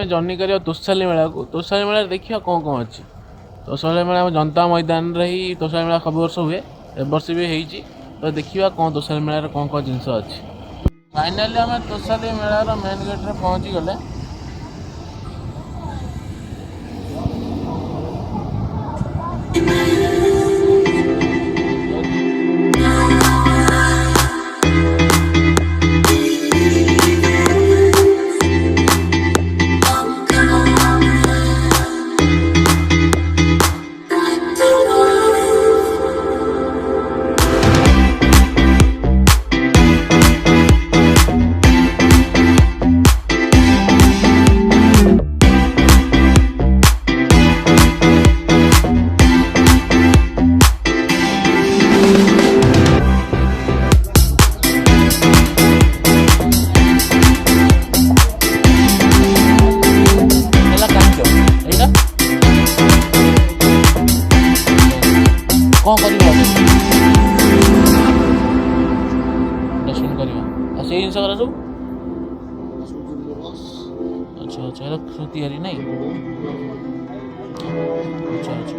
Journey करिया तोशाली मेला को। तोशाली मेला देखिए कौन कौन अच्छी। तोशाली मेला जनता मैदान रे ही तोशाली मेला सब वर्ष हुए, ए वर्ष भी होई। तो देखिए कौन तोशाली मेला कौन कौन जिनस अच्छी। फाइनाली आम तोशाली मेलार मेन गेट रे पहुँची गले। कौन करवा डस्टबिन करवा से जिन सब अच्छा अच्छा तैयारी नहीं अच्छा अच्छा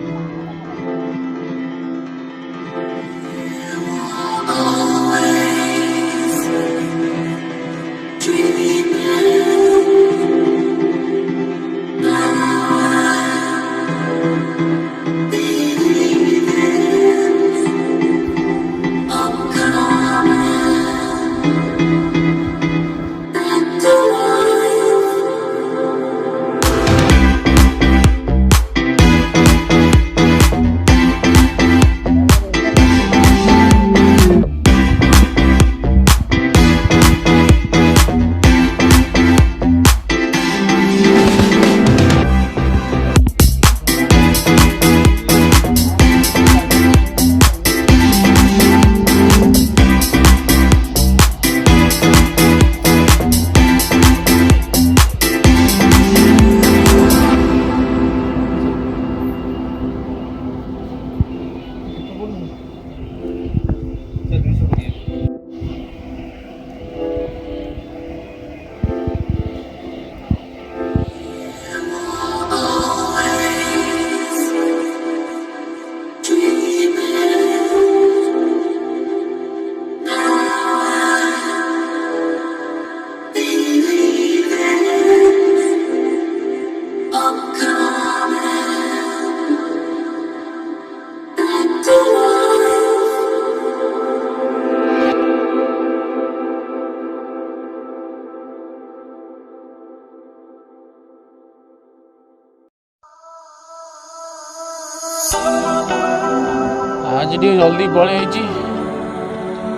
आज टे जल्दी पड़े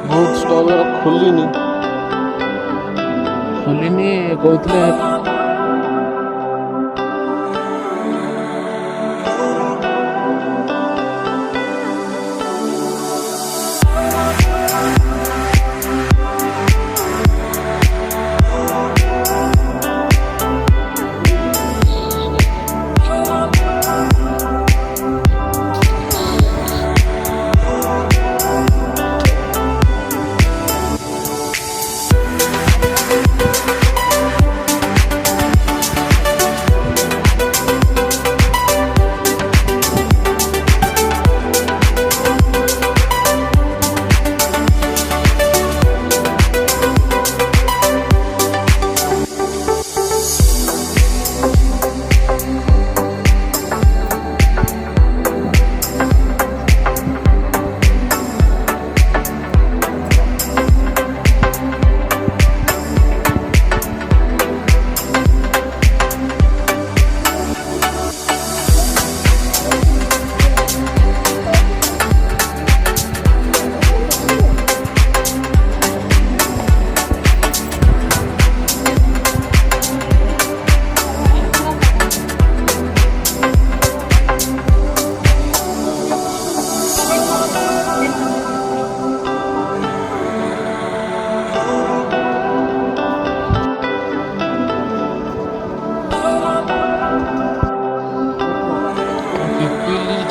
बुक स्टॉल खोलनी कहते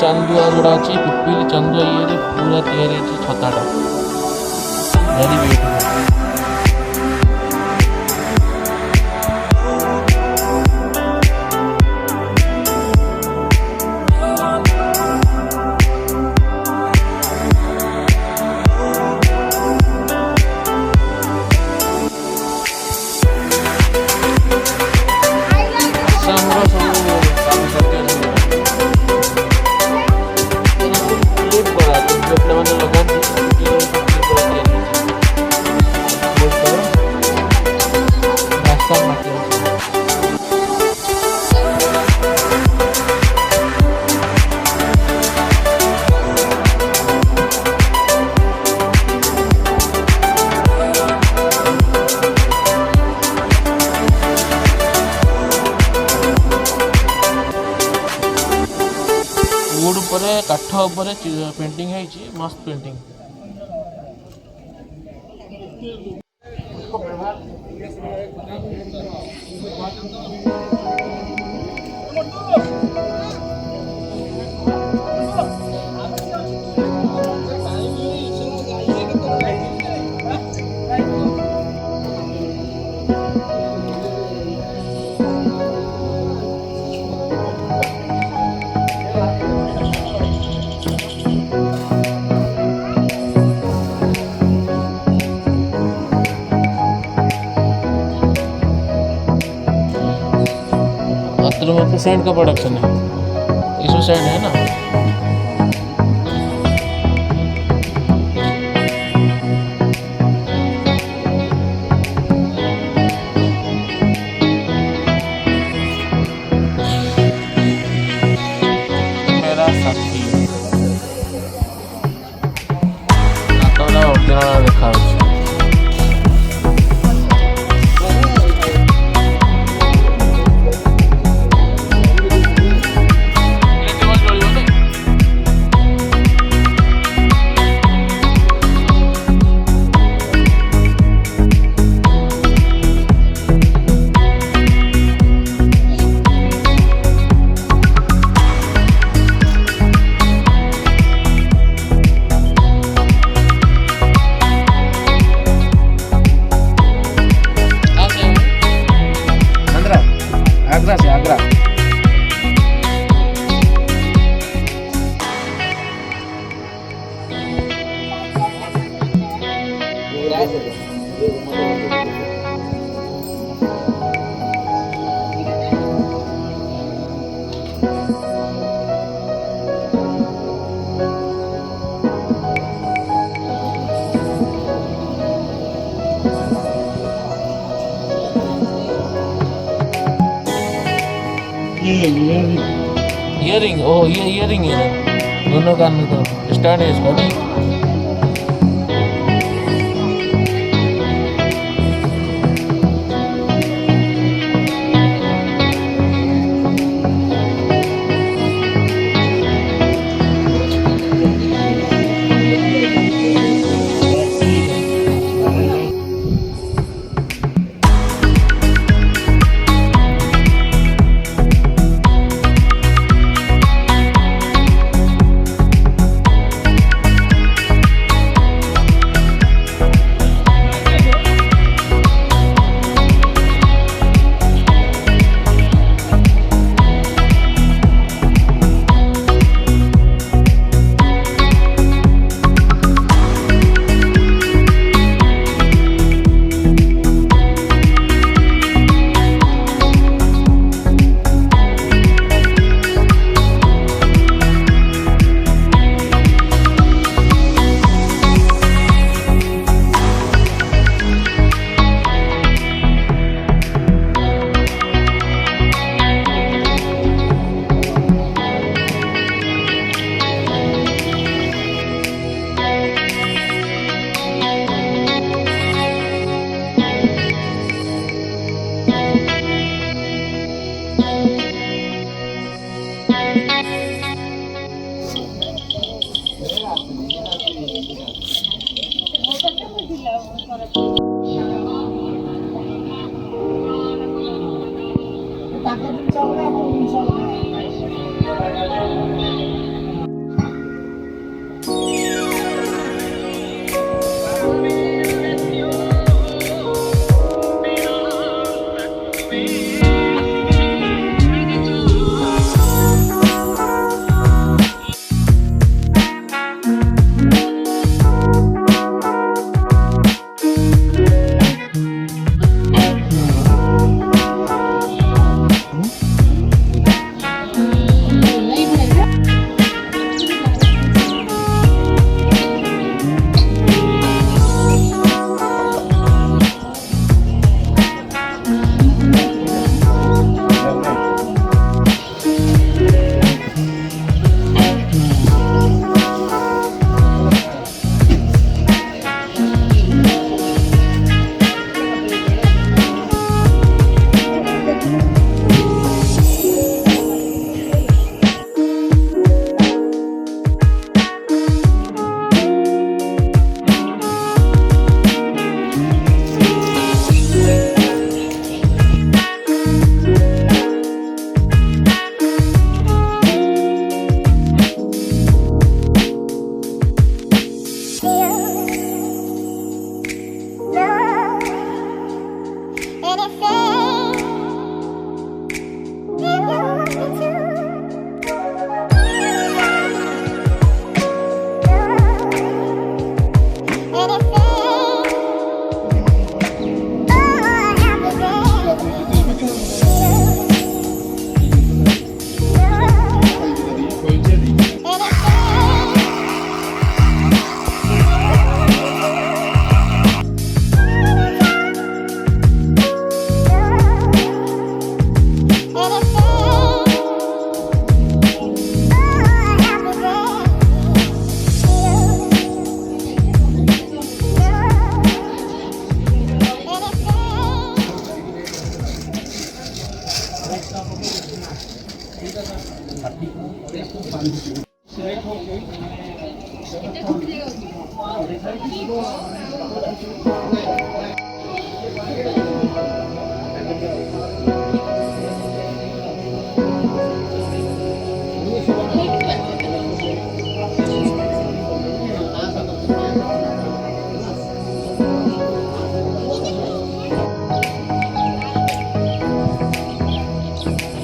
ଚାନ୍ଦୁଆ ଗୁଡ଼ା ଅଛି ପିପିଲି ଚାନ୍ଦୁଆ ଇଏରେ ପୁରା ତିଆରି ହେଇଛି ଛତାଟା ଭେରି ବିୟୁଟିଫୁଲ୍। ଆସାମର ସବୁ କ୍ଲିପ୍ କରା ଝିଅ ପିଲାମାନେ ଲଗାନ୍ତି ଆସାମ ମାଟି ଅଛି। वुड उपरे काठ उपरे पेंटिंग है मस्त पेंटिंग। सैंड का प्रोडक्शन है, इसमें सैंड है ना। मेरा साथी ओरिजिनल देखा इयरिंग। ओ ये इयरिंग है ना, दोनों कान में तो स्टैंड है इसका नहीं।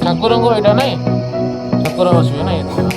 ଠାକୁରଙ୍କ ଏଇଟା ନାଇଁ ଠାକୁର ବସିବେ ନାଇଁ ଆଚ୍ଛା ହଉ।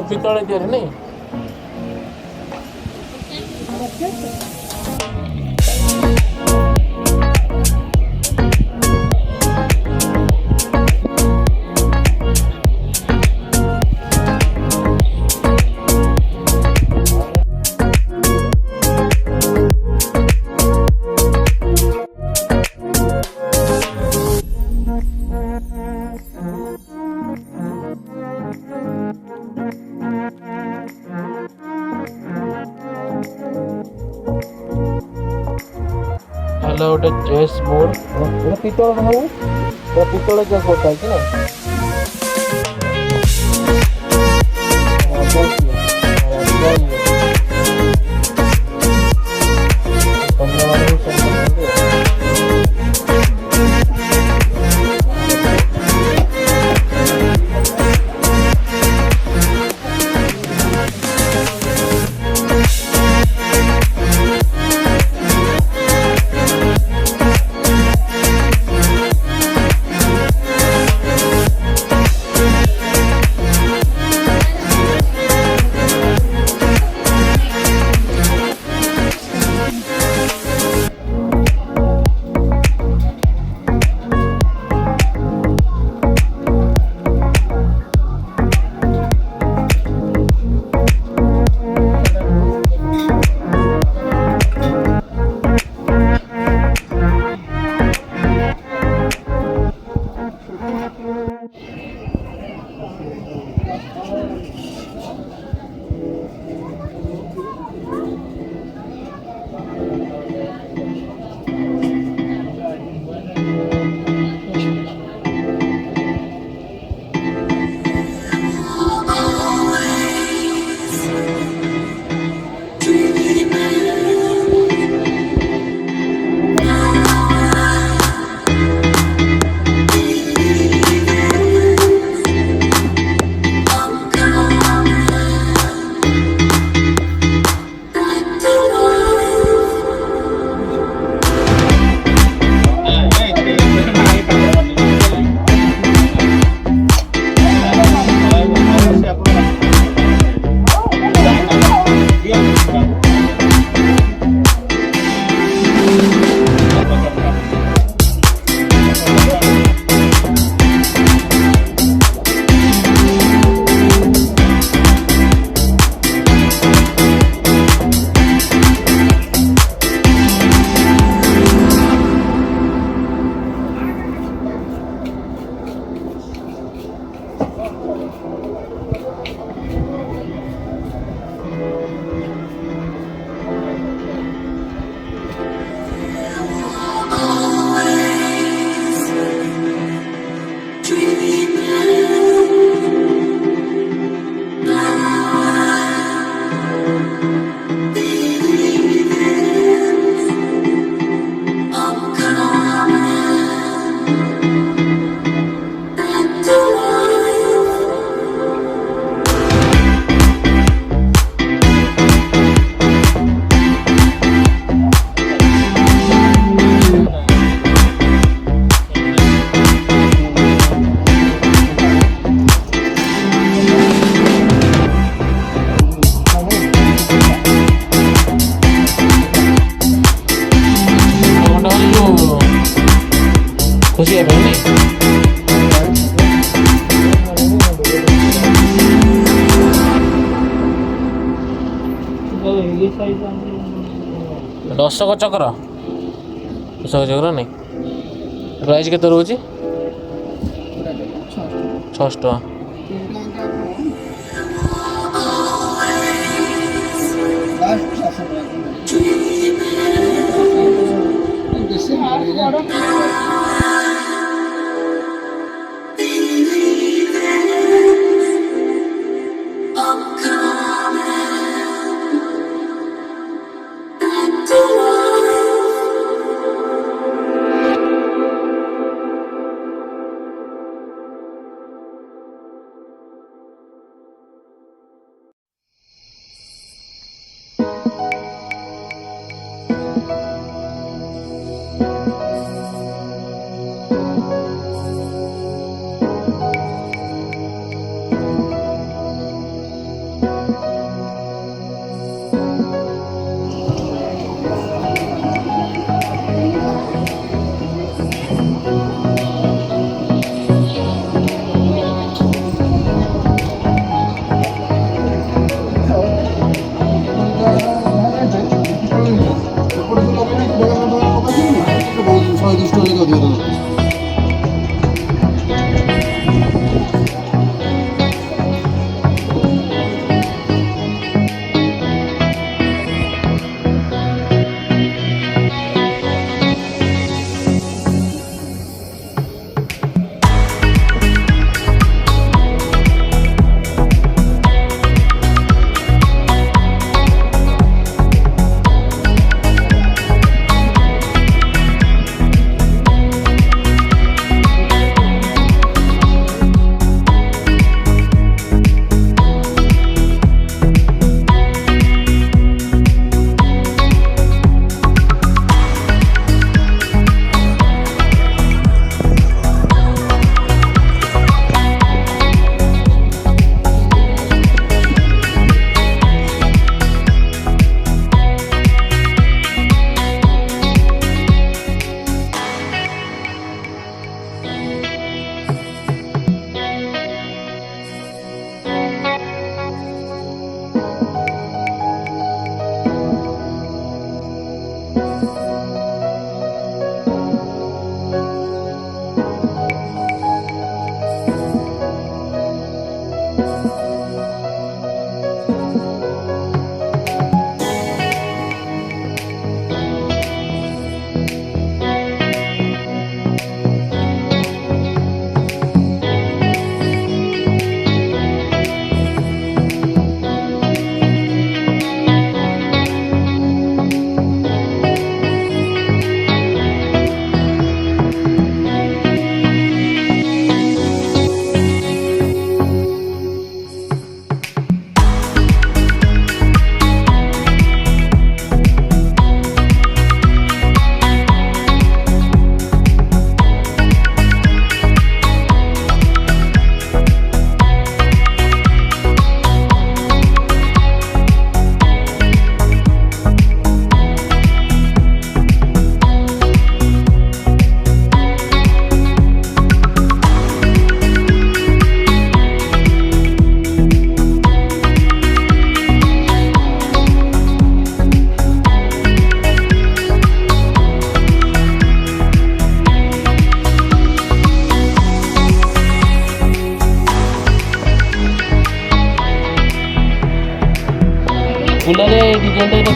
ସବୁ ପିତ୍ତଳ ତିଆରି ନାଇଁ? ଗୋଟେ ଚେସ୍ ବୋର୍ଡ ଏଟା ପିତ୍ତଳ ହଉ ଏଟା ପିତ୍ତଳ ଚେସ୍ ବୋର୍ଡ ଅଛି ନା खुशी है भाई दशक चक्र नहीं प्राइस के रोचे 600 टका डिजाइन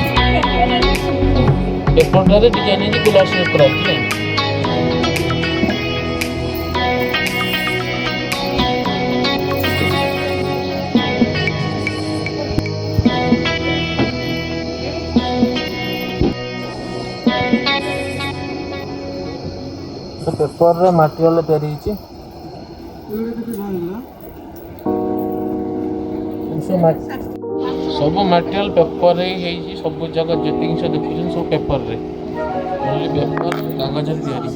पेपर डिजाइन गुलाब से कराई पेपर मटेरियल तैयारी सब मटेरियल पेपर सब जगह जी जिन देखुन सब पेपर रे पेपर कागज तैयारी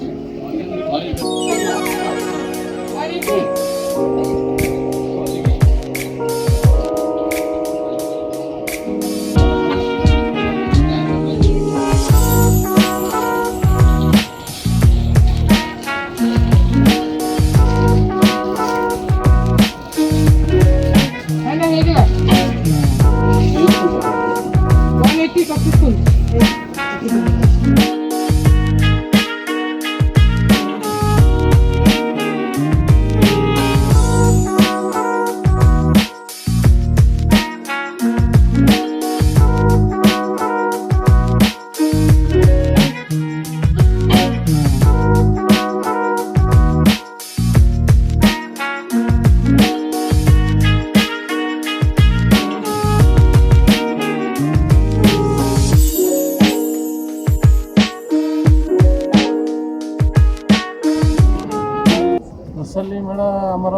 तोशाली मेला आमर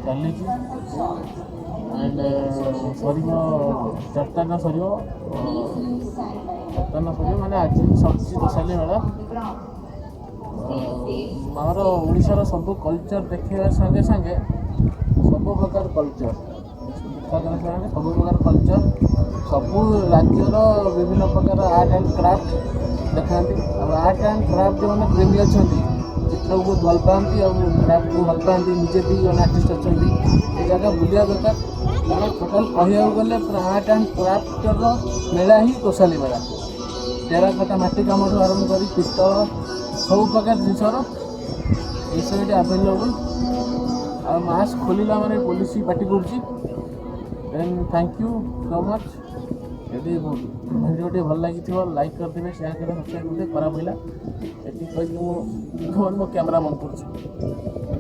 चली एंड सर चार्टा सर माने आज सरी तोशाली मेला आमर ओडिशार सब कल्चर देखा संगे संगे सब प्रकार कल्चर सब प्रकार कल्चर सब राज्यर विभिन्न प्रकार आर्ट एंड क्राफ्ट देखा आर्ट एंड क्राफ्ट जो मैंने प्रेमी अच्छा चित्र को भल पाती और क्राफ्ट को भल पाती निजे भी जन आर्टिस्ट अच्छा ये जगह बुलिया दरकार कारण टोटाल कह गले art and crafter Mela he Toshali Mela terracotta माटी कम आरम्भ कर पितल सब प्रकार जिनसर ये सब ये आवेलेबल आ मास्क खोलला माने पुलिस पार्टी करें थैंक यू सो मच यदि भिडियोटी भल लगी लाइक करदे शेयर करें सब्सक्राइब करदे खराब होगा ये कह मो कैमरा बंद कर।